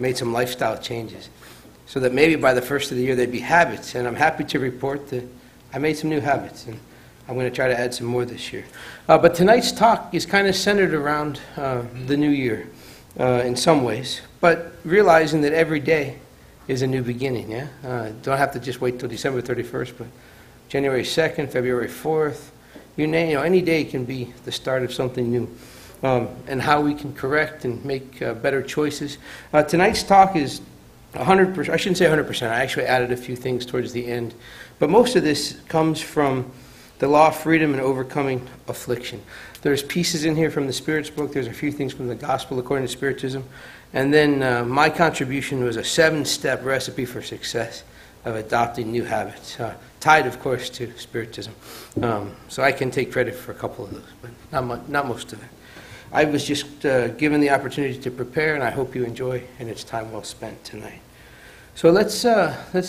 made some lifestyle changes so that maybe by the first of the year they'd be habits. And I'm happy to report that I made some new habits, and I'm going to try to add some more this year. But tonight's talk is kind of centered around the new year in some ways, but realizing that every day is a new beginning, yeah? Don't have to just wait till December 31st, but January 2nd, February 4th, any day can be the start of something new. And how we can correct and make better choices. Tonight's talk is 100%, I shouldn't say 100%, I actually added a few things towards the end. But most of this comes from the law of freedom and overcoming affliction. There's pieces in here from the Spirit's book, there's a few things from the Gospel according to Spiritism. And then my contribution was a 7-step recipe for success of adopting new habits, tied, of course, to Spiritism. So I can take credit for a couple of those, but not most of it. I was just given the opportunity to prepare, and I hope you enjoy, and it's time well spent tonight. So let's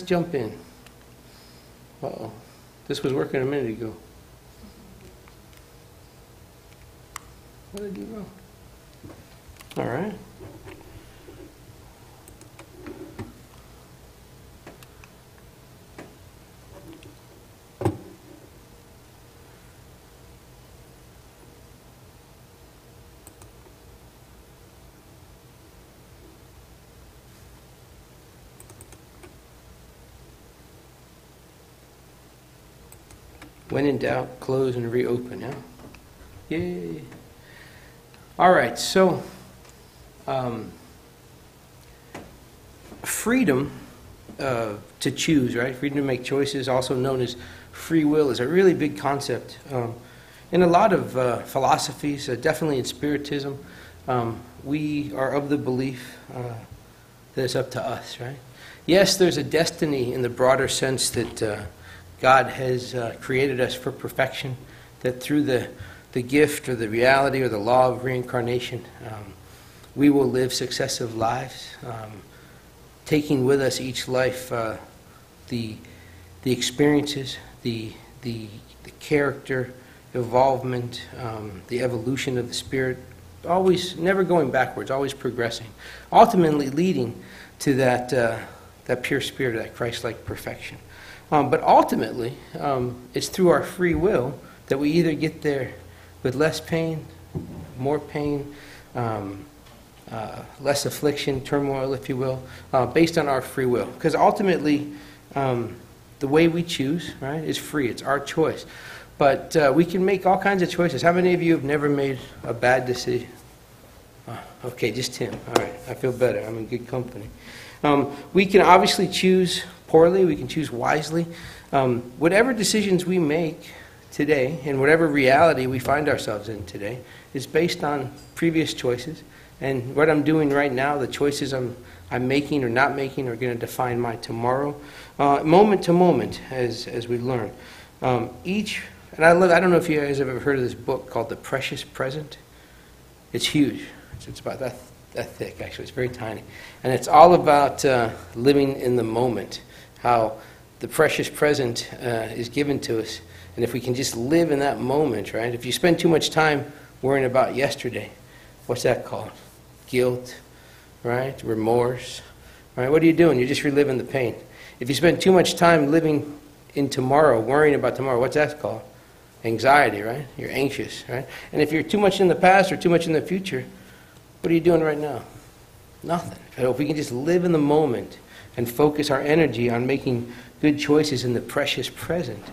jump in. Uh-oh. This was working a minute ago. What did I do wrong? All right. When in doubt, close and reopen, yeah? Yay. All right, so freedom to choose, right? Freedom to make choices, also known as free will, is a really big concept. In a lot of philosophies, definitely in Spiritism, we are of the belief that it's up to us, right? Yes, there's a destiny in the broader sense that God has created us for perfection, that through the gift or the reality or the law of reincarnation, we will live successive lives, taking with us each life the experiences, the character, evolvement, the evolution of the spirit, always never going backwards, always progressing, ultimately leading to that pure spirit, that Christ-like perfection. But ultimately, it's through our free will that we either get there with less pain, more pain, less affliction, turmoil, if you will, based on our free will. Because ultimately, the way we choose, right, is free. It's our choice. But we can make all kinds of choices. How many of you have never made a bad decision? Okay, just him. All right, I feel better. I'm in good company. We can obviously choose poorly. We can choose wisely. Whatever decisions we make today and whatever reality we find ourselves in today is based on previous choices. And what I'm doing right now, the choices I'm making or not making are going to define my tomorrow, moment to moment, as we learn. And I don't know if you guys have ever heard of this book called The Precious Present. It's huge. It's about that thick, actually. It's very tiny. And it's all about living in the moment, how the precious present is given to us. And if we can just live in that moment, right? If you spend too much time worrying about yesterday, what's that called? Guilt, right? Remorse, right? What are you doing? You're just reliving the pain. If you spend too much time living in tomorrow, worrying about tomorrow, what's that called? Anxiety, right? You're anxious, right? And if you're too much in the past or too much in the future, what are you doing right now? Nothing. But if we can just live in the moment and focus our energy on making good choices in the precious present,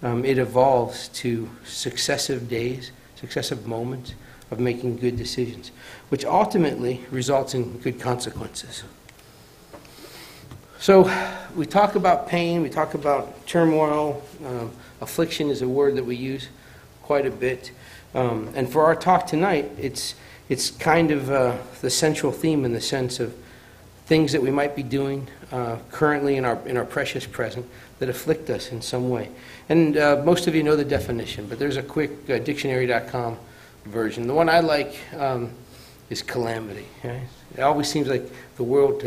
it evolves to successive days, successive moments of making good decisions, which ultimately results in good consequences. So we talk about pain, we talk about turmoil. Affliction is a word that we use quite a bit. And for our talk tonight, it's kind of the central theme in the sense of things that we might be doing currently in our precious present that afflict us in some way. And most of you know the definition, but there's a quick dictionary.com version. The one I like is calamity. Right? It always seems like the world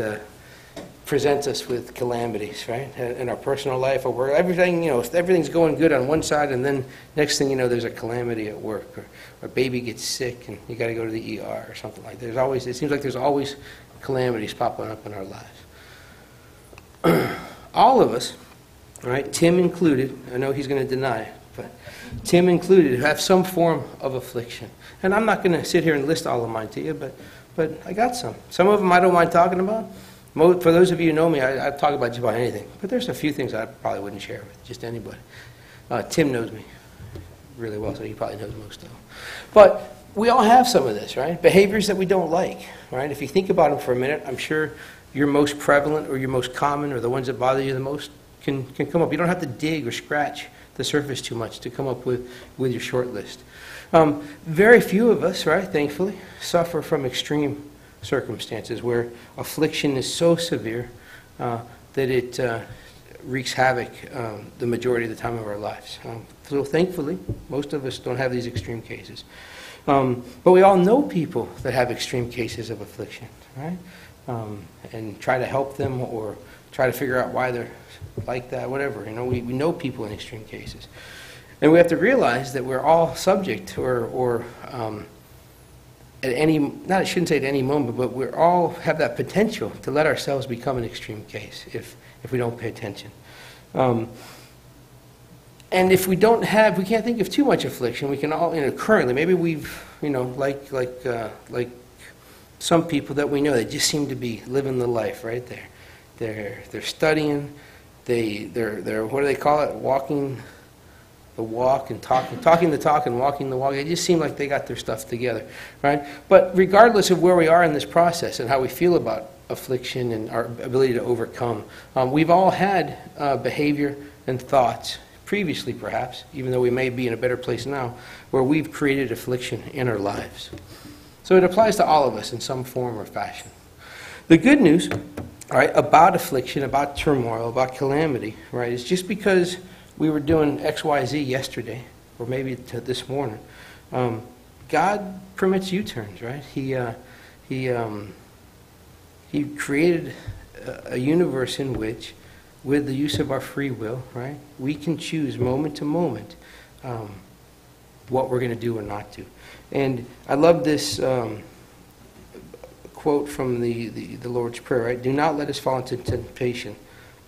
presents us with calamities, right? In our personal life, or where everything's going good on one side, and then next thing you know, there's a calamity at work, or a baby gets sick, and you got to go to the ER or something like that. It seems like there's always calamities popping up in our lives. All of us, right, Tim included, I know he's going to deny it, but Tim included, have some form of affliction. And I'm not going to sit here and list all of mine to you, but I got some. Some of them I don't mind talking about. For those of you who know me, I talk about just about anything. But there's a few things I probably wouldn't share with just anybody. Tim knows me really well, so he probably knows most of them. But we all have some of this, right? Behaviors that we don't like, right? If you think about them for a minute, I'm sure your most prevalent or your most common or the ones that bother you the most can come up. You don't have to dig or scratch the surface too much to come up with your short list. Very few of us, right, thankfully, suffer from extreme circumstances where affliction is so severe that it wreaks havoc the majority of the time of our lives. So thankfully, most of us don't have these extreme cases. But we all know people that have extreme cases of affliction, right? And try to help them or try to figure out why they're like that, whatever. You know, we know people in extreme cases. And we have to realize that we're all subject or at any, I shouldn't say at any moment, but we all have that potential to let ourselves become an extreme case if we don't pay attention. And if we don't have, we can't think of too much affliction. We can all, currently, maybe we've, like some people that we know, they just seem to be living the life right there. They're studying. They're what do they call it? Walking the walk and talking the talk and walking the walk. They just seem like they got their stuff together, right? But regardless of where we are in this process and how we feel about affliction and our ability to overcome, we've all had behavior and thoughts previously, perhaps, even though we may be in a better place now, where we've created affliction in our lives. So it applies to all of us in some form or fashion. The good news, all right, about affliction, about turmoil, about calamity, right, is just because we were doing X, Y, Z yesterday, or maybe this morning, God permits U-turns, right? He created a universe in which, with the use of our free will, right, we can choose moment to moment what we're going to do or not do. And I love this quote from the Lord's Prayer, right? Do not let us fall into temptation,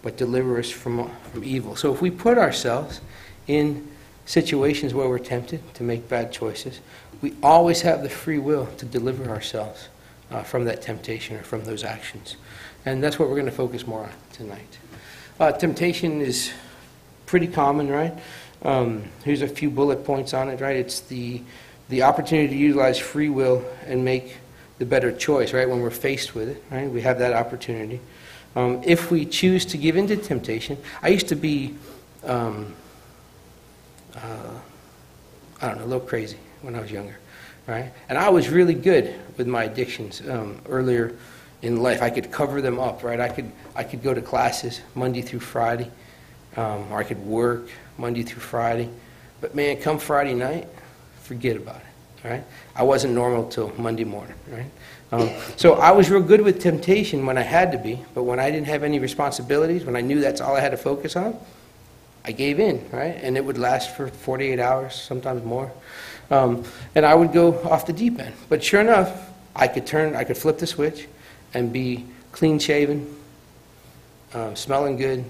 but deliver us from evil. So if we put ourselves in situations where we're tempted to make bad choices, we always have the free will to deliver ourselves from that temptation or from those actions. And that's what we're going to focus more on tonight. Temptation is pretty common, right? Here's a few bullet points on it, right? It's the opportunity to utilize free will and make the better choice, right? When we're faced with it, right? We have that opportunity. If we choose to give in to temptation, I used to be, a little crazy when I was younger, right? And I was really good with my addictions earlier in life. I could cover them up, right? I could go to classes Monday through Friday, or I could work Monday through Friday. But man, come Friday night, forget about it, right? I wasn't normal till Monday morning, right? So I was real good with temptation when I had to be, but when I didn't have any responsibilities, when I knew that's all I had to focus on, I gave in, right? And it would last for 48 hours, sometimes more. And I would go off the deep end. But sure enough, I could flip the switch and be clean shaven, smelling good,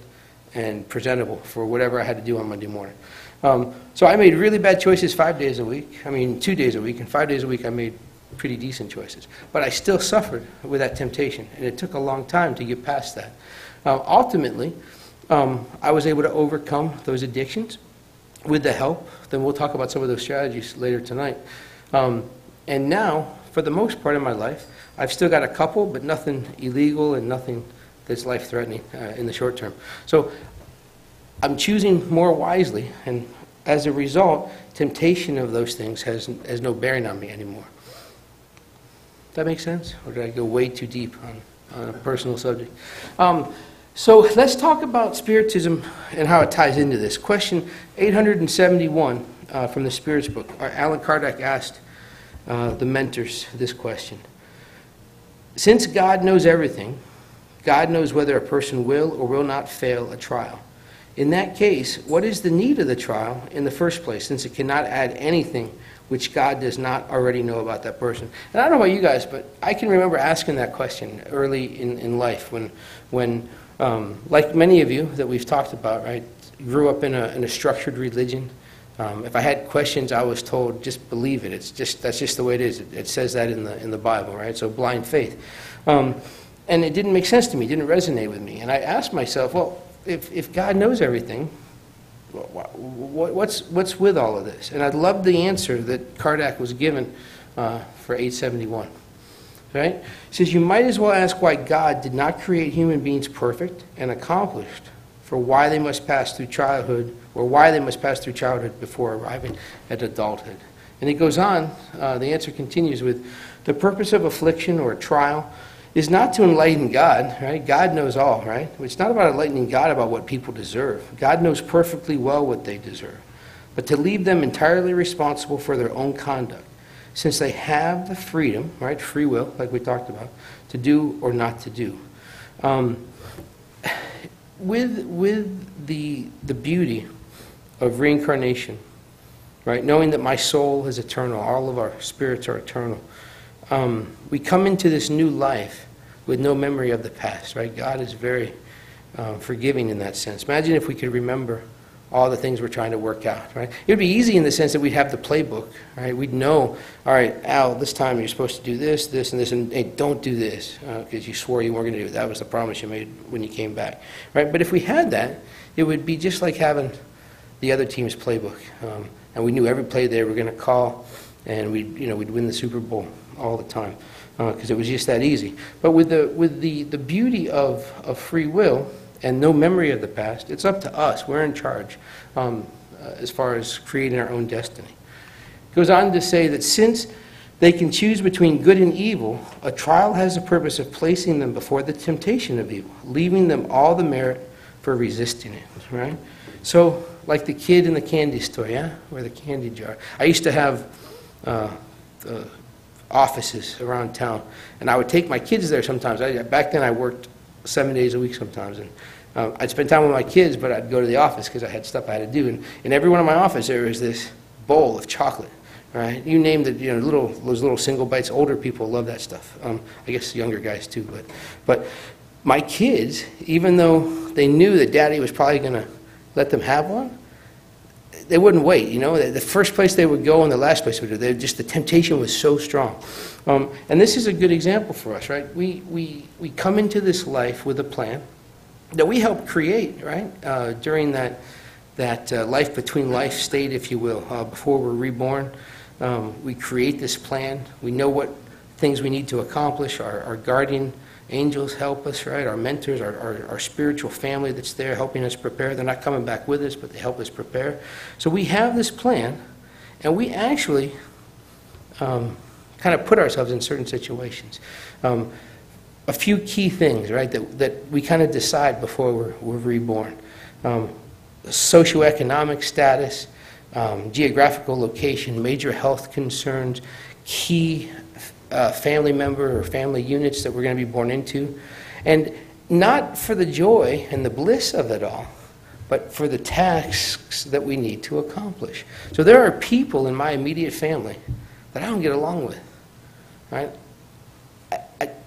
and presentable for whatever I had to do on Monday morning. So I made really bad choices 5 days a week. 2 days a week. And 5 days a week I made pretty decent choices. But I still suffered with that temptation. And it took a long time to get past that. Ultimately, I was able to overcome those addictions with the help. Then we'll talk about some of those strategies later tonight. And now, for the most part of my life, I've still got a couple, but nothing illegal and nothing that's life-threatening in the short term. So I'm choosing more wisely, and as a result, temptation of those things has no bearing on me anymore. Does that make sense? Or did I go way too deep on a personal subject? So let's talk about Spiritism and how it ties into this. Question 871 from the Spirits book. Allan Kardec asked the mentors this question. Since God knows everything, God knows whether a person will or will not fail a trial. In that case, what is the need of the trial in the first place, since it cannot add anything which God does not already know about that person? And I don't know about you guys, but I can remember asking that question early in life when like many of you that we've talked about, right, grew up in a structured religion. If I had questions, I was told, just believe it. That's just the way it is. It says that in the Bible, right? So blind faith. And it didn't make sense to me. It didn't resonate with me. And I asked myself, well, if God knows everything, what's with all of this? And I loved the answer that Kardec was given for 871. Right? He says, you might as well ask why God did not create human beings perfect and accomplished, for why they must pass through childhood, or why they must pass through childhood before arriving at adulthood. And it goes on, the answer continues with, the purpose of affliction or trial is not to enlighten God, right? God knows all, right? It's not about enlightening God about what people deserve. God knows perfectly well what they deserve. But to leave them entirely responsible for their own conduct, since they have the freedom, right, free will, like we talked about, to do or not to do. With the beauty of reincarnation, right, knowing that my soul is eternal, all of our spirits are eternal, we come into this new life with no memory of the past, right? God is very forgiving in that sense. Imagine if we could remember all the things we're trying to work out, right? It would be easy in the sense that we'd have the playbook, right? We'd know, all right, Al, this time you're supposed to do this, this, and this, and hey, don't do this, because you swore you weren't going to do it. That was the promise you made when you came back, right? But if we had that, it would be just like having the other team's playbook, and we knew every play they were going to call, and we'd win the Super Bowl all the time, because it was just that easy. But with the beauty of free will and no memory of the past, it's up to us. We're in charge as far as creating our own destiny. It goes on to say that since they can choose between good and evil, a trial has the purpose of placing them before the temptation of evil, leaving them all the merit for resisting it, right? So, like the kid in the candy store, yeah? Or the candy jar. I used to have offices around town, and I would take my kids there sometimes. Back then I worked 7 days a week sometimes, and I'd spend time with my kids, but I'd go to the office because I had stuff I had to do. And in every one of my office there was this bowl of chocolate, right? You name it, those little single bites. Older people love that stuff. I guess younger guys too, but my kids, even though they knew that Daddy was probably going to let them have one, they wouldn't wait. The first place they would go and the last place they would go. The temptation was so strong. And this is a good example for us, right? We come into this life with a plan that we helped create, right? During that life between life state, if you will, before we're reborn. We create this plan. We know what things we need to accomplish. Our guardian angels help us, right? Our mentors, our spiritual family that's there helping us prepare. They're not coming back with us, but they help us prepare. So we have this plan, and we actually kind of put ourselves in certain situations. A few key things, right, that we kind of decide before we're reborn. Socioeconomic status, geographical location, major health concerns, key family member or family units that we're going to be born into, and not for the joy and the bliss of it all, but for the tasks that we need to accomplish. So there are people in my immediate family that I don't get along with, right?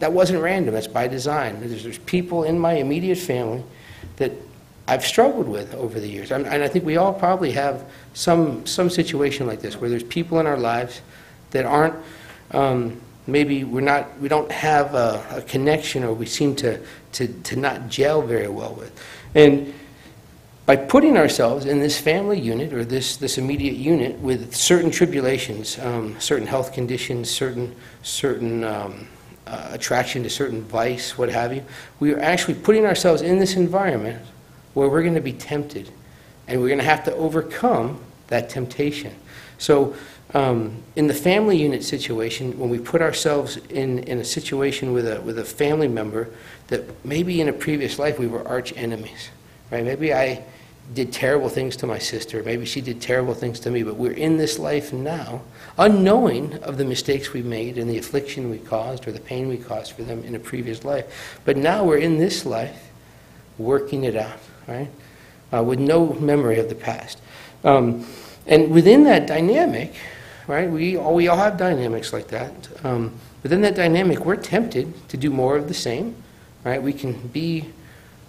That wasn't random. That's by design. There's people in my immediate family that I've struggled with over the years. And I think we all probably have some situation like this, where there's people in our lives that aren't, maybe we don't have a connection, or we seem to not gel very well with. And by putting ourselves in this family unit, or this immediate unit, with certain tribulations, certain health conditions, certain attraction to certain vice, what have you, we are actually putting ourselves in this environment where we're going to be tempted, and we're going to have to overcome that temptation. So in the family unit situation, when we put ourselves in a situation with a family member that maybe in a previous life we were arch enemies, right? Maybe I did terrible things to my sister, maybe she did terrible things to me, but we're in this life now, unknowing of the mistakes we made and the affliction we caused or the pain we caused for them in a previous life. But now we're in this life working it out, right? With no memory of the past. And within that dynamic, right? We all have dynamics like that. Within that dynamic, we're tempted to do more of the same, right? We can be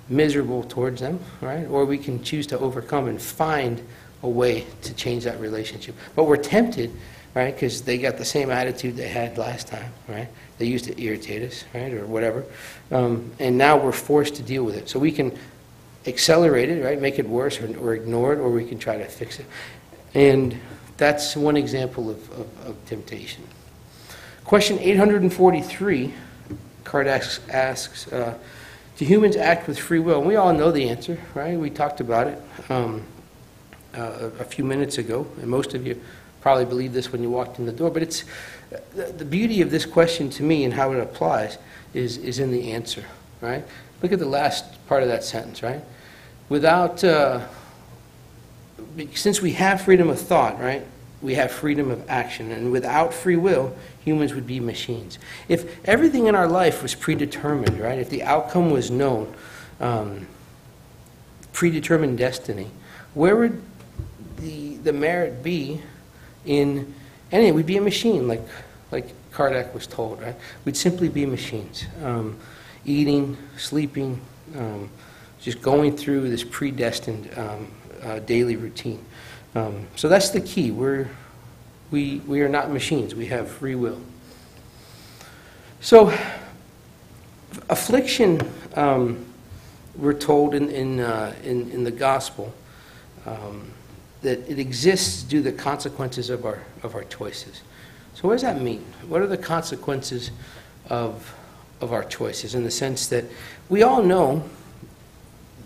miserable towards them, right? Or we can choose to overcome and find a way to change that relationship. But we're tempted, right? Because they got the same attitude they had last time, right? They used to irritate us, right? Or whatever. And now we're forced to deal with it. So we can accelerate it, right? Make it worse or ignore it, or we can try to fix it. And that's one example of temptation. Question 843, Card asks, do humans act with free will? And we all know the answer, right? We talked about it a few minutes ago, and most of you probably believed this when you walked in the door. But it's the beauty of this question to me and how it applies is in the answer, right? Look at the last part of that sentence, right? Without, since we have freedom of thought, right? We have freedom of action, and without free will, humans would be machines. If everything in our life was predetermined, right? If the outcome was known, predetermined destiny, where would the merit be in anything? We'd be a machine, like Kardec was told, right? We'd simply be machines, eating, sleeping, just going through this predestined daily routine. So that's the key. We are not machines. We have free will. So affliction, we're told in the gospel that it exists due to the consequences of our choices. So what does that mean? What are the consequences of our choices? In the sense that we all know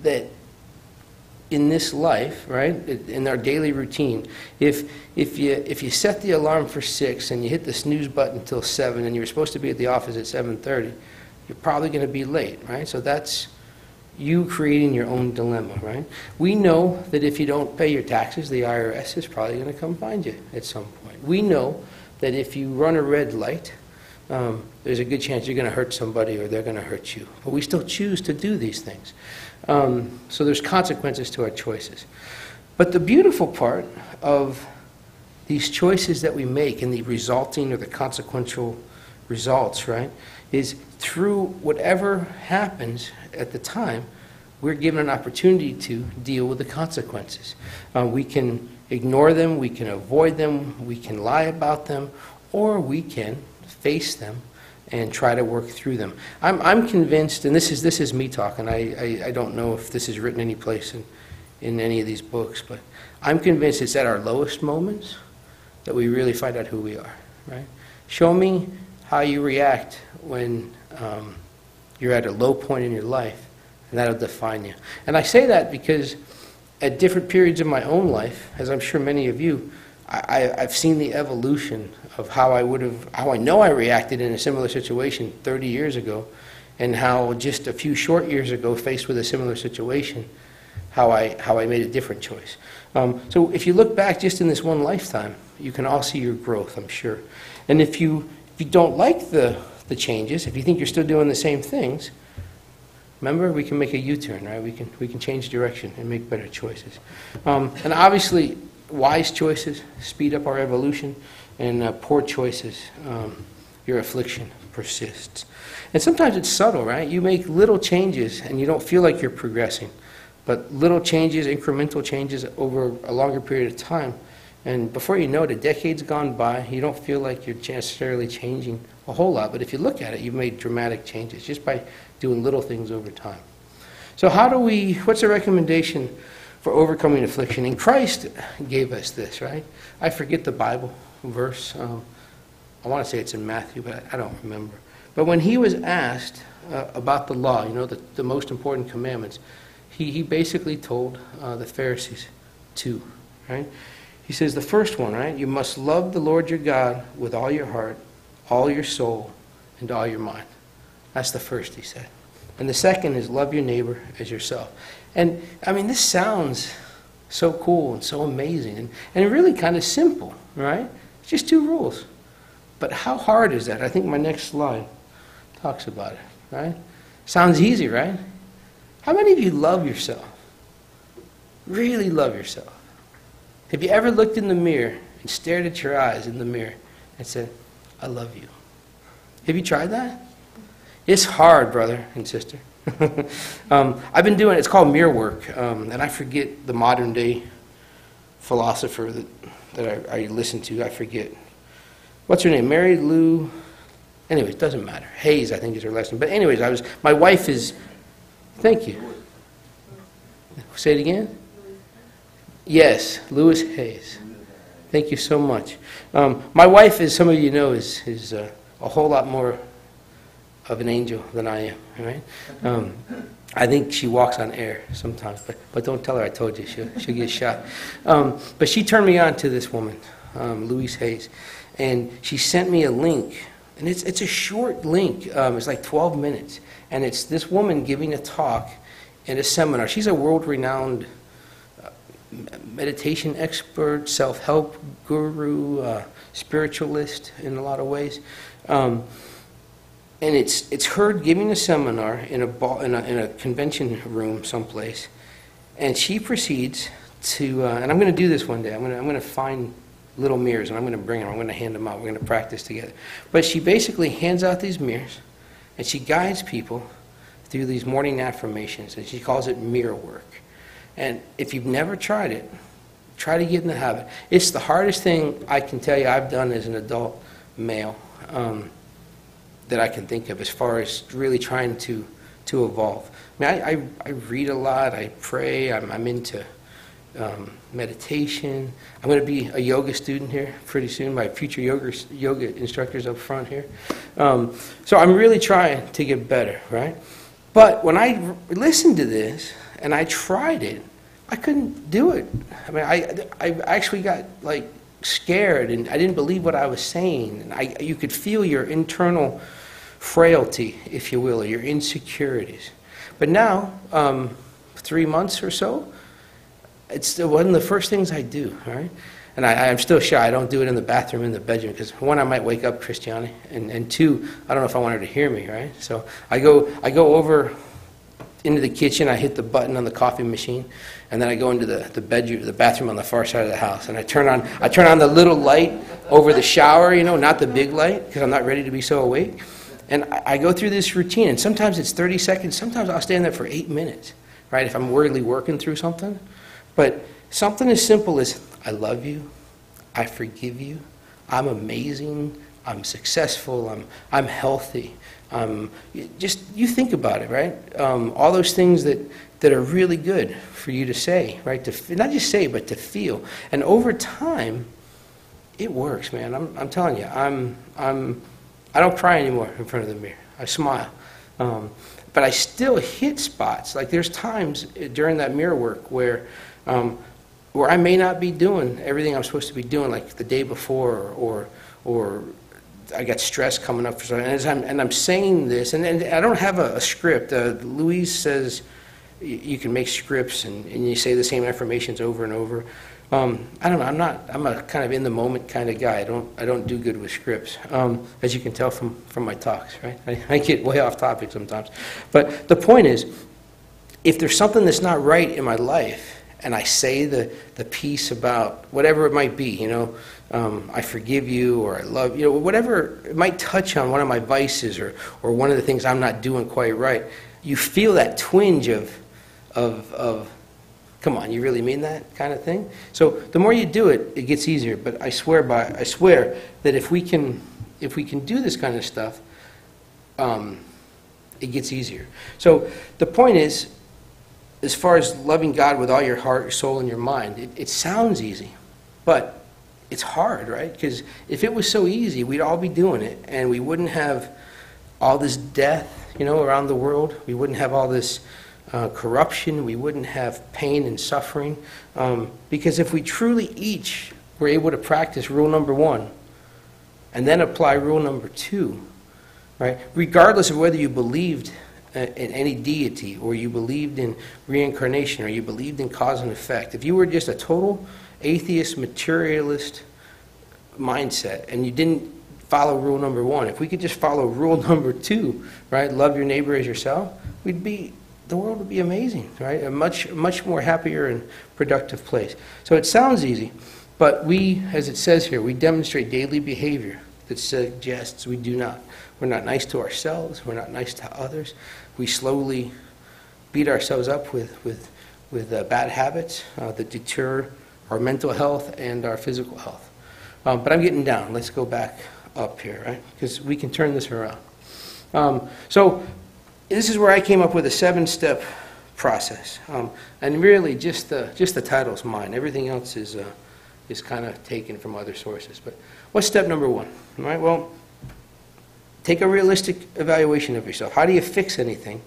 that in this life, right, in our daily routine, if you set the alarm for 6 and you hit the snooze button until 7 and you were supposed to be at the office at 7:30, you're probably going to be late, right? So that's you creating your own dilemma, right? We know that if you don't pay your taxes, the IRS is probably going to come find you at some point. We know that if you run a red light, there's a good chance you're going to hurt somebody or they're going to hurt you. But we still choose to do these things. So there's consequences to our choices. But the beautiful part of these choices that we make and the resulting or the consequential results, right, is through whatever happens at the time, we're given an opportunity to deal with the consequences. We can ignore them, we can avoid them, we can lie about them, or we can face them and try to work through them. I'm convinced, and this is me talking, I don't know if this is written any place in any of these books, but I'm convinced it's at our lowest moments that we really find out who we are, right? Show me how you react when you're at a low point in your life, and that'll define you. And I say that because at different periods of my own life, as I'm sure many of you, I've seen the evolution of how I know I reacted in a similar situation 30 years ago, and how just a few short years ago, faced with a similar situation, how I made a different choice. So if you look back just in this one lifetime, you can all see your growth, I'm sure. And if you don't like the changes, if you think you're still doing the same things, remember, we can make a U-turn, right? We can change direction and make better choices. And obviously, wise choices speed up our evolution, and poor choices, your affliction persists. And sometimes it's subtle, right? You make little changes and you don't feel like you're progressing, but little changes, incremental changes over a longer period of time, and before you know it, a decade's gone by, you don't feel like you're necessarily changing a whole lot, but if you look at it, you've made dramatic changes just by doing little things over time. So what's the recommendation for overcoming affliction? And Christ gave us this, right? I forget the Bible verse. I want to say it's in Matthew, but I don't remember. But when he was asked about the law, the most important commandments, he basically told the Pharisees two, right? He says the first one, right? You must love the Lord your God with all your heart, all your soul, and all your mind. That's the first, he said. And the second is love your neighbor as yourself. And, I mean, this sounds so cool and so amazing and really kind of simple, right? It's just 2 rules. But how hard is that? I think my next slide talks about it, right? Sounds easy, right? How many of you love yourself? Really love yourself? Have you ever looked in the mirror and stared at your eyes in the mirror and said, I love you. Have you tried that? It's hard, brother and sister. I've been doing, it's called mirror work, and I forget the modern day philosopher that I listen to. I forget. What's her name? Mary Lou. Anyways, it doesn't matter. Hayes, I think, is her last name. But anyways, my wife is, thank you. Say it again? Yes, Louis Hayes. Thank you so much. My wife, as some of you know, is a whole lot more of an angel than I am, right? I think she walks on air sometimes, but don't tell her I told you. She'll get shot. But she turned me on to this woman, Louise Hayes, and she sent me a link, and it's a short link. It's like 12 minutes, and it's this woman giving a talk in a seminar. She's a world-renowned meditation expert, self-help guru, spiritualist in a lot of ways. And it's her giving a seminar in a convention room someplace, and she proceeds to and I'm going to do this one day. I'm going to find little mirrors, and I'm going to bring them. I'm going to hand them out. We're going to practice together. But she basically hands out these mirrors, and she guides people through these morning affirmations, and she calls it mirror work. And if you've never tried it, try to get in the habit. It's the hardest thing I can tell you I've done as an adult male. That I can think of as far as really trying to evolve. I mean, I read a lot, I pray, I'm into meditation. I'm going to be a yoga student here pretty soon. My future yoga instructor's up front here. So I'm really trying to get better, right? But when I listened to this and I tried it, I couldn't do it. I mean, I actually got like scared, and I didn't believe what I was saying. And you could feel your internal frailty, if you will, or your insecurities. But now, 3 months or so, it's one of the first things I do, right? And I'm still shy. I don't do it in the bathroom, in the bedroom, because one, I might wake up Christiane, and two, I don't know if I want her to hear me, right? So I go over into the kitchen, I hit the button on the coffee machine, and then I go into the bedroom, the bathroom on the far side of the house, and I turn on the little light over the shower, not the big light, because I'm not ready to be so awake. And I go through this routine, and sometimes it's 30 seconds, sometimes I'll stand there for 8 minutes, right, if I'm really working through something. But something as simple as, I love you, I forgive you, I'm amazing, I'm successful, I'm healthy. You think about it, right? All those things that are really good for you to say, right? Not just say, but to feel. And over time, it works, man. I'm telling you, I don't cry anymore in front of the mirror. I smile. But I still hit spots. Like there's times during that mirror work where I may not be doing everything I'm supposed to be doing, like the day before, or I got stress coming up for something. And I'm saying this, and I don't have a script. Louise says you can make scripts, and you say the same affirmations over and over. I don't know. I'm a kind of in the moment kind of guy. I don't do good with scripts, as you can tell from my talks, right? I get way off topic sometimes. But the point is, if there's something that's not right in my life, and I say the piece about whatever it might be, I forgive you, or I love you, whatever it might touch on one of my vices, or one of the things I'm not doing quite right, you feel that twinge of come on, you really mean that kind of thing? So the more you do it, it gets easier. But I swear that if we can do this kind of stuff, it gets easier. So the point is, as far as loving God with all your heart, your soul, and your mind, it sounds easy, but it's hard, right? Because if it was so easy, we'd all be doing it, and we wouldn't have all this death, around the world. We wouldn't have all this corruption. We wouldn't have pain and suffering. Because if we truly each were able to practice rule number 1 and then apply rule number 2, right? Regardless of whether you believed in any deity, or you believed in reincarnation, or you believed in cause and effect, if you were just a total atheist, materialist mindset, and you didn't follow rule number 1, if we could just follow rule number 2, right? Love your neighbor as yourself, the world would be amazing, right? A much more happier and productive place. So it sounds easy, But we, as it says here, we demonstrate daily behavior that suggests we do not. We're not nice to ourselves. We're not nice to others. We slowly beat ourselves up with bad habits that deter our mental health and our physical health. But I'm getting down. Let's go back up here, right? Because we can turn this around. So this is where I came up with a 7-step process. And really, just the title's mine. Everything else is kind of taken from other sources. But what's step number 1? All right, well, take a realistic evaluation of yourself. How do you fix anything?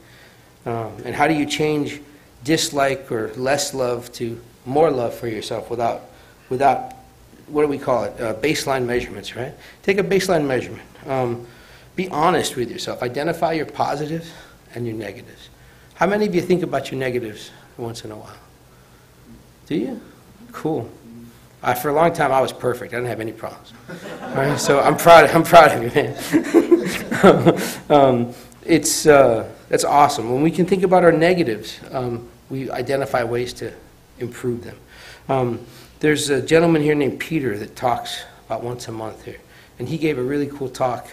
And how do you change dislike or less love to more love for yourself without what do we call it? Baseline measurements, right? Take a baseline measurement. Be honest with yourself. Identify your positives and your negatives. How many of you think about your negatives once in a while? Do you? Cool. For a long time, I was perfect. I didn't have any problems. All right? So I'm proud of you, man. That's awesome. When we can think about our negatives, we identify ways to improve them. There's a gentleman here named Peter that talks about once a month here. And he gave a really cool talk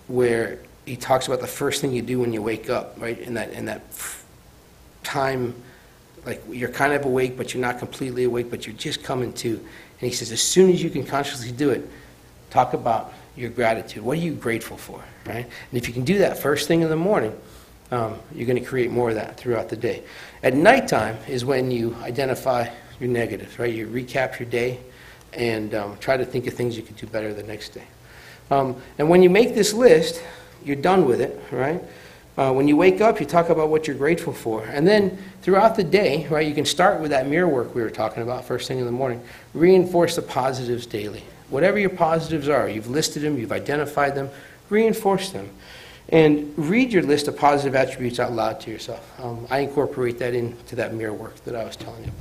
where he talks about the first thing you do when you wake up, right? In that time, like you're kind of awake, but you're not completely awake, but you're just coming to. And he says, as soon as you can consciously do it, talk about your gratitude. What are you grateful for, right? And if you can do that first thing in the morning, you're going to create more of that throughout the day. At nighttime is when you identify your negatives, right? You recap your day and try to think of things you could do better the next day. And when you make this list, you're done with it, right? When you wake up, you talk about what you're grateful for. And then throughout the day, right, you can start with that mirror work we were talking about first thing in the morning. Reinforce the positives daily. Whatever your positives are, you've listed them, you've identified them, reinforce them. And read your list of positive attributes out loud to yourself. I incorporate that into that mirror work that I was telling you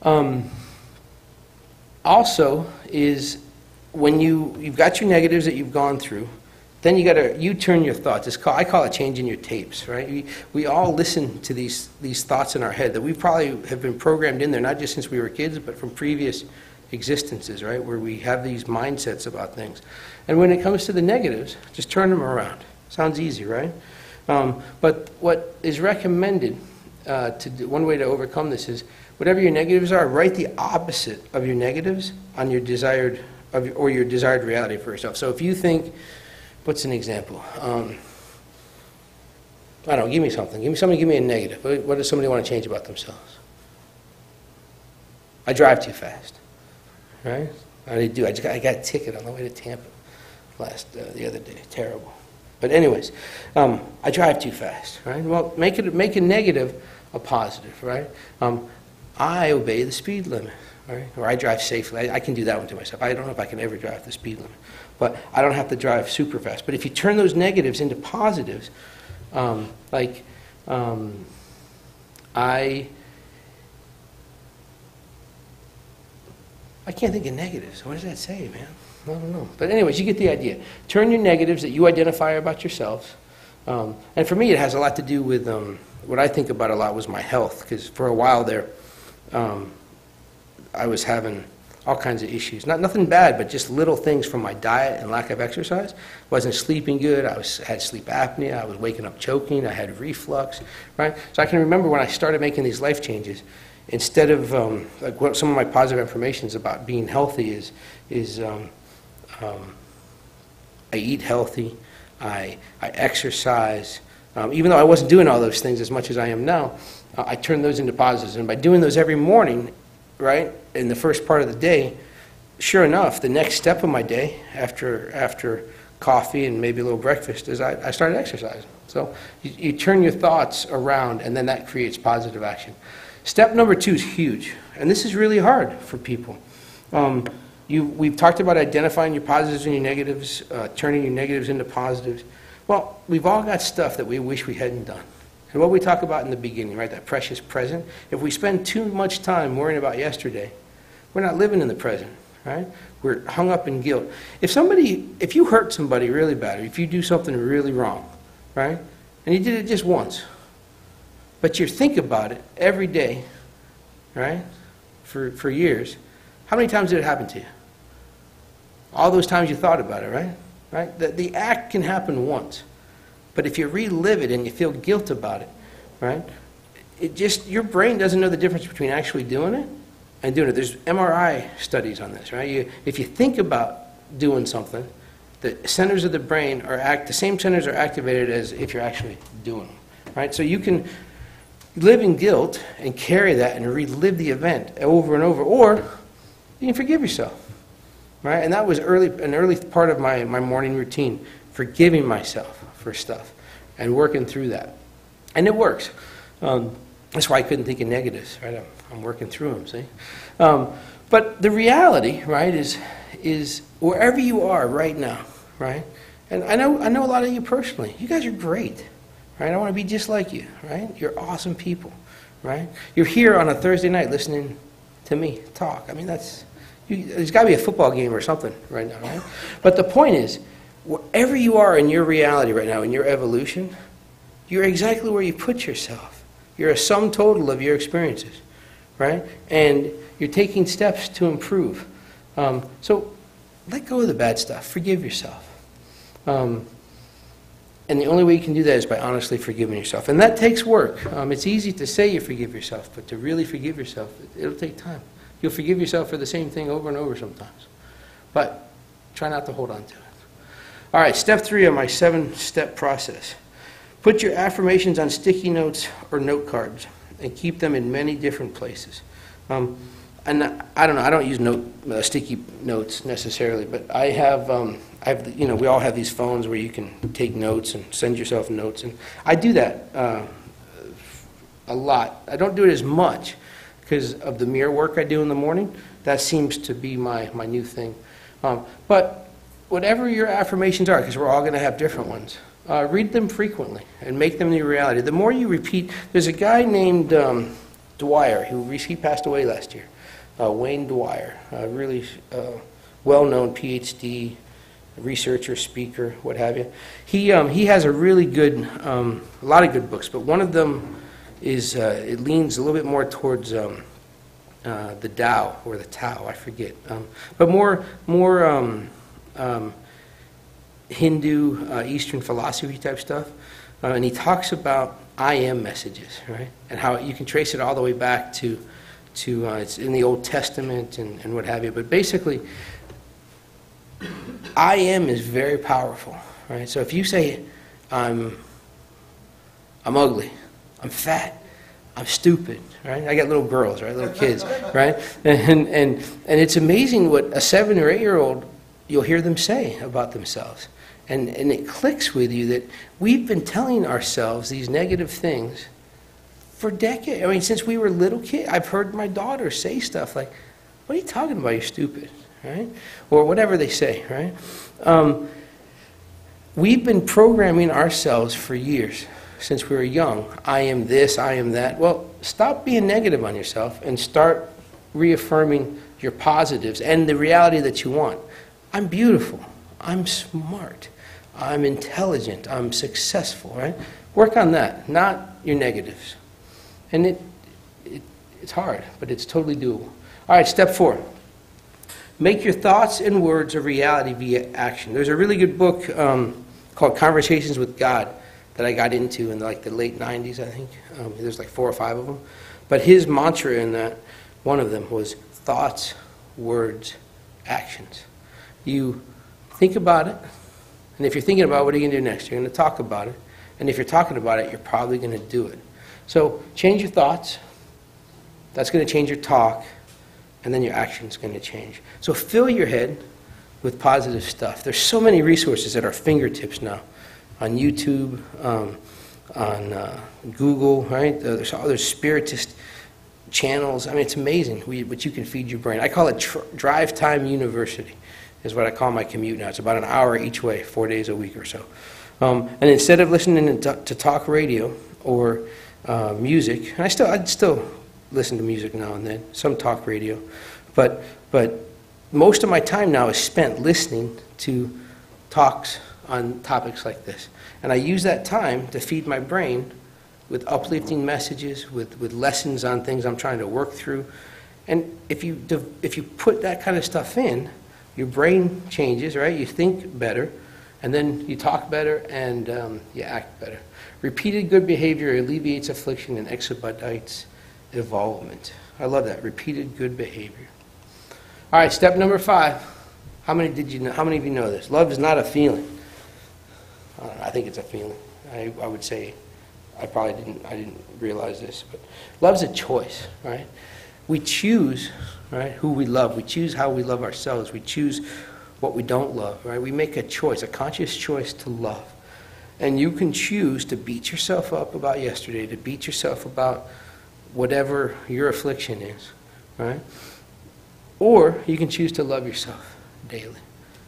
about. Also is when you've got your negatives that you've gone through, then you turn your thoughts. I call it changing your tapes, right? We all listen to these thoughts in our head that we probably have been programmed in there, not just since we were kids, but from previous existences, right? Where we have these mindsets about things. And when it comes to the negatives, just turn them around. Sounds easy, right? But what is recommended one way to overcome this is whatever your negatives are, write the opposite of your negatives on your desired reality for yourself. So if you think, what's an example? I don't know, give me something. Give me a negative. What does somebody want to change about themselves? I drive too fast, right? I do. I got a ticket on the way to Tampa the other day. Terrible. But anyways, I drive too fast, right? Well, make a negative a positive, right? I obey the speed limit, right? Or I drive safely. I can do that one to myself. I don't know if I can ever drive the speed limit, but I don't have to drive super fast. But if you turn those negatives into positives, I can't think of negatives. What does that say, man? I don't know. But anyways, you get the idea. Turn your negatives that you identify about yourselves. And for me, it has a lot to do with what I think about a lot was my health, because for a while there, I was having all kinds of issues. Nothing bad, but just little things from my diet and lack of exercise. Wasn't sleeping good. I had sleep apnea. I was waking up choking. I had reflux, right? So I can remember when I started making these life changes, instead of like what some of my positive affirmations about being healthy is I eat healthy, I exercise. Even though I wasn't doing all those things as much as I am now, I turned those into positives. And by doing those every morning, right, in the first part of the day, sure enough, the next step of my day, after coffee and maybe a little breakfast, is I started exercising. So you turn your thoughts around, and then that creates positive action. Step number 2 is huge, and this is really hard for people. We've talked about identifying your positives and your negatives, turning your negatives into positives. Well, we've all got stuff that we wish we hadn't done. And what we talk about in the beginning, right, that precious present, if we spend too much time worrying about yesterday, we're not living in the present, right? We're hung up in guilt. If you hurt somebody really bad, or if you do something really wrong, right, and you did it just once, but you think about it every day, right, for years, how many times did it happen to you? All those times you thought about it, right? Right? The act can happen once. But if you relive it and you feel guilt about it, right? Your brain doesn't know the difference between actually doing it and doing it. There's MRI studies on this, right? If you think about doing something, the centers of the brain the same centers are activated as if you're actually doing them, right? So you can live in guilt and carry that and relive the event over and over, or you can forgive yourself, right? And that was an early part of my morning routine, forgiving myself for stuff and working through that. And it works. That's why I couldn't think of negatives, right? I'm working through them, see? But the reality, right, is wherever you are right now, right? And I know a lot of you personally. You guys are great, right? I want to be just like you, right? You're awesome people, right? You're here on a Thursday night listening to me talk. I mean, there's got to be a football game or something right now, right? But the point is, wherever you are in your reality right now, in your evolution, you're exactly where you put yourself. You're a sum total of your experiences, right? And you're taking steps to improve. So let go of the bad stuff. Forgive yourself. And the only way you can do that is by honestly forgiving yourself. And that takes work. It's easy to say you forgive yourself, but to really forgive yourself, it'll take time. You'll forgive yourself for the same thing over and over sometimes. But try not to hold on to it. All right, step 3 of my 7-step process. Put your affirmations on sticky notes or note cards and keep them in many different places. And I don't know, I don't use sticky notes necessarily, but I have, we all have these phones where you can take notes and send yourself notes, and I do that a lot. I don't do it as much because of the mirror work I do in the morning. That seems to be my new thing. But whatever your affirmations are, because we're all going to have different ones, read them frequently and make them your reality. The more you repeat, there's a guy named Dwyer, he passed away last year. Wayne Dwyer, really well-known PhD researcher, speaker, what have you. He has a really good, a lot of good books, but one of them is, it leans a little bit more towards the Tao, or the Tao, I forget. But more Hindu, Eastern philosophy type stuff. And he talks about I am messages, right? And how you can trace it all the way back to it's in the Old Testament and what have you. But basically, I am is very powerful, right? So if you say, I'm ugly, I'm fat, I'm stupid, right? I got little girls, right? Little kids, right? And it's amazing what a 7 or 8-year-old, you'll hear them say about themselves. And it clicks with you that we've been telling ourselves these negative things for decades. I mean, since we were little kids, I've heard my daughter say stuff like, what are you talking about? You're stupid, right? Or whatever they say, right? We've been programming ourselves for years, since we were young. I am this, I am that. Well, stop being negative on yourself and start reaffirming your positives and the reality that you want. I'm beautiful. I'm smart. I'm intelligent. I'm successful, right? Work on that, not your negatives. And it's hard, but it's totally doable. All right, step 4. Make your thoughts and words a reality via action. There's a really good book called Conversations with God that I got into in like the late 90s, I think. There's like 4 or 5 of them. But his mantra in that, one of them was thoughts, words, actions. You think about it, and if you're thinking about it, what are you going to do next? You're going to talk about it. And if you're talking about it, you're probably going to do it. So change your thoughts. That's going to change your talk, and then your action's going to change. So fill your head with positive stuff. There's so many resources at our fingertips now, on YouTube, on Google, right? There's other spiritist channels. I mean, it's amazing what you can feed your brain. I call it Drive Time University, is what I call my commute now. It's about an hour each way, 4 days a week or so. And instead of listening to talk radio or music, and I'd still listen to music now and then, some talk radio, but most of my time now is spent listening to talks on topics like this. And I use that time to feed my brain with uplifting messages, with lessons on things I'm trying to work through. And if you put that kind of stuff in, your brain changes, right? You think better, and then you talk better, and you act better. Repeated good behavior alleviates affliction and expedites evolvement. I love that. Repeated good behavior. All right, step number 5. How many of you know this? Love is not a feeling. I don't know, I think it's a feeling. I would say I didn't realize this, but love's a choice, right? We choose, right, who we love. We choose how we love ourselves. We choose what we don't love, right? We make a choice, a conscious choice to love. And you can choose to beat yourself up about yesterday, to beat yourself about whatever your affliction is, right? Or you can choose to love yourself daily.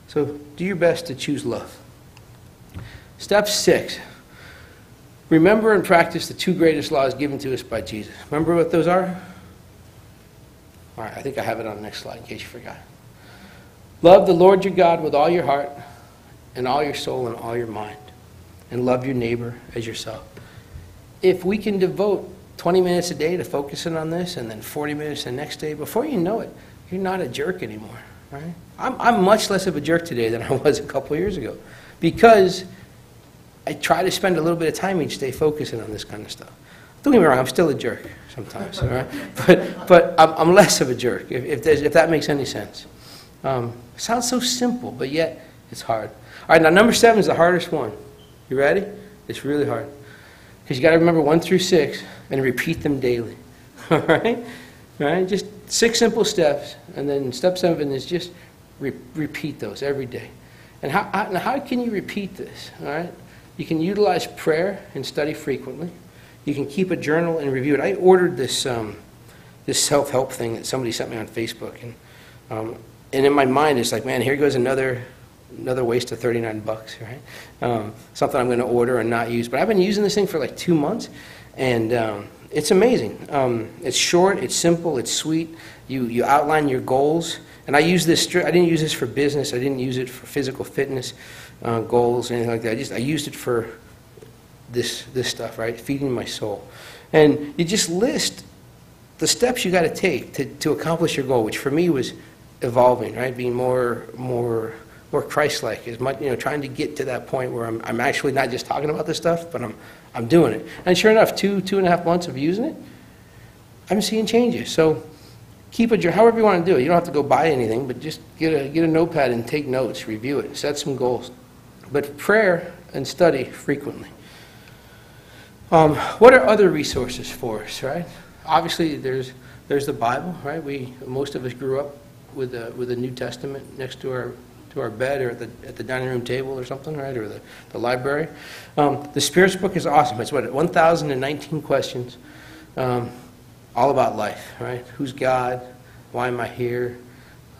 So do your best to choose love. Step 6. Remember and practice the 2 greatest laws given to us by Jesus. Remember what those are? All right, I think I have it on the next slide in case you forgot. Love the Lord your God with all your heart and all your soul and all your mind. And love your neighbor as yourself. If we can devote 20 minutes a day to focusing on this and then 40 minutes the next day, before you know it, you're not a jerk anymore, right? I'm much less of a jerk today than I was a couple years ago because I try to spend a little bit of time each day focusing on this kind of stuff. Don't get me wrong, I'm still a jerk sometimes, all right? But I'm less of a jerk, if that makes any sense. It sounds so simple, but yet it's hard. All right, now number 7 is the hardest one. You ready? It's really hard. Because you got to remember 1 through 6 and repeat them daily. All right? All right? Just 6 simple steps. And then step 7 is just repeat those every day. And how can you repeat this? All right? You can utilize prayer and study frequently. You can keep a journal and review it. I ordered this self-help thing that somebody sent me on Facebook. And in my mind, it's like, man, here goes another waste of $39, right? Something I'm going to order and not use. But I've been using this thing for like 2 months, and it's amazing. It's short, it's simple, it's sweet. You outline your goals. And I use this. I didn't use this for business. I didn't use it for physical fitness goals or anything like that. I used it for this stuff, right? Feeding my soul. And you just list the steps you got to take to accomplish your goal, which for me was evolving, right? Being more Christ-like, is much, trying to get to that point where I'm actually not just talking about this stuff, but I'm doing it. And sure enough, 2.5 months of using it, I'm seeing changes. So keep a, however you want to do it. You don't have to go buy anything, but just get a notepad and take notes, review it, set some goals. But prayer and study frequently. What are other resources for us, right? Obviously, there's the Bible, right? Most of us grew up with a New Testament next to our bed or at the dining room table or something, right? Or the library. The Spirit's book is awesome. It's 1,019 questions, all about life, right? Who's God? Why am I here?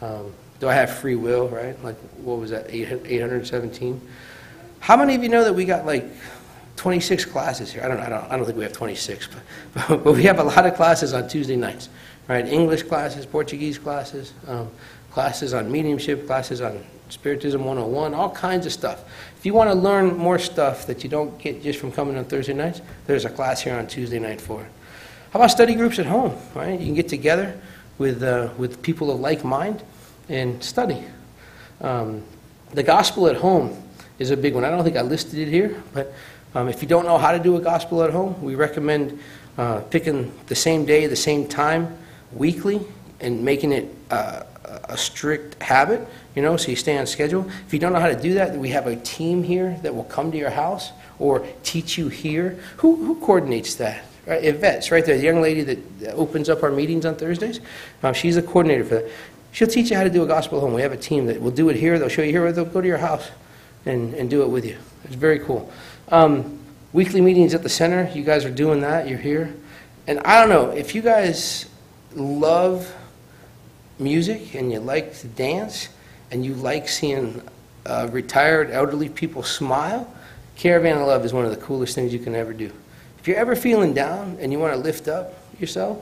Do I have free will, right? Like, what was that, 817? How many of you know that we got like 26 classes here? I don't think we have 26, but we have a lot of classes on Tuesday nights, right? English classes, Portuguese classes, classes on mediumship, classes on Spiritism 101, all kinds of stuff. If you want to learn more stuff that you don't get just from coming on Thursday nights, there's a class here on Tuesday night for it. How about study groups at home, right? You can get together with people of like mind and study. The gospel at home is a big one. I don't think I listed it here, but if you don't know how to do a gospel at home, we recommend picking the same day, the same time, weekly, and making it a strict habit, so you stay on schedule. If you don't know how to do that, we have a team here that will come to your house or teach you here. Who coordinates that? Right? Yvette's right there, the young lady that opens up our meetings on Thursdays. She's the coordinator for that. She'll teach you how to do a gospel at home. We have a team that will do it here. They'll show you here, or they'll go to your house and do it with you. It's very cool. Weekly meetings at the center. You guys are doing that. You're here. And I don't know, if you guys love music and you like to dance and you like seeing retired elderly people smile, Caravan of Love is one of the coolest things you can ever do. If you're ever feeling down and you want to lift up yourself,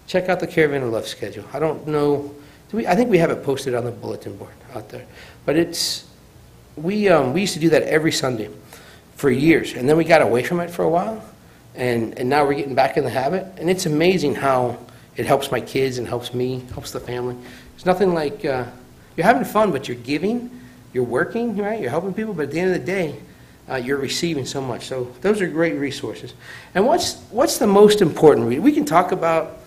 check out the Caravan of Love schedule. I don't know, I think we have it posted on the bulletin board out there. But we used to do that every Sunday for years, and then we got away from it for a while, and now we're getting back in the habit. And it's amazing how It helps my kids and helps me, helps the family. There's nothing like you're having fun, but you're giving, you're working, right? You're helping people, but at the end of the day, you're receiving so much. So those are great resources. And what's the most important? We can talk about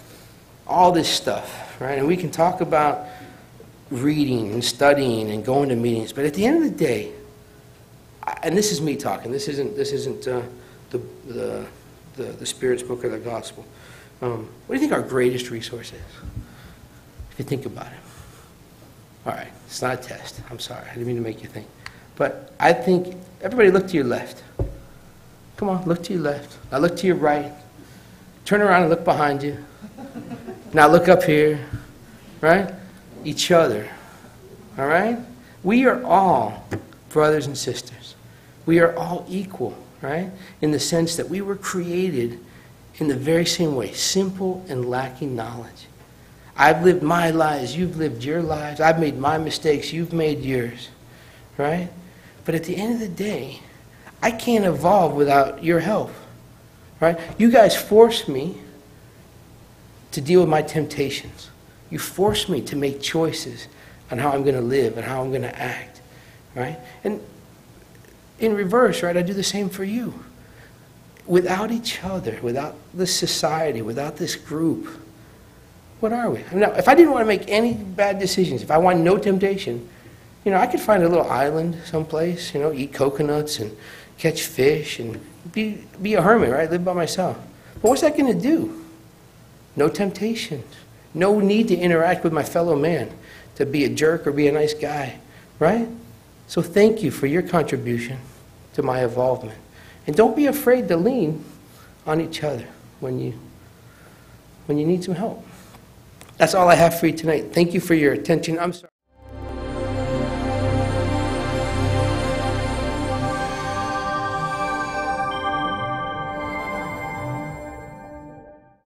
all this stuff, right? And we can talk about reading and studying and going to meetings. But at the end of the day, and this is me talking. This isn't the Spirit's book or the gospel. What do you think our greatest resource is? If you think about it. All right, it's not a test. I'm sorry. I didn't mean to make you think. But I think, everybody look to your left. Come on, look to your left. Now look to your right. Turn around and look behind you. Now look up here. Right? Each other. All right? We are all brothers and sisters. We are all equal, right? In the sense that we were created in the very same way, simple and lacking knowledge. I've lived my lives, you've lived your lives. I've made my mistakes, you've made yours, right? But at the end of the day, I can't evolve without your help, right? You guys force me to deal with my temptations. You force me to make choices on how I'm going to live and how I'm going to act, right? And in reverse, right, I do the same for you. Without each other, without this society, without this group, what are we? Now, if I didn't want to make any bad decisions, if I wanted no temptation, I could find a little island someplace, eat coconuts and catch fish and be a hermit, right? Live by myself. But what's that going to do? No temptation. No need to interact with my fellow man, to be a jerk or be a nice guy, right? So thank you for your contribution to my involvement. And don't be afraid to lean on each other when you need some help. That's all I have for you tonight. Thank you for your attention. I'm sorry.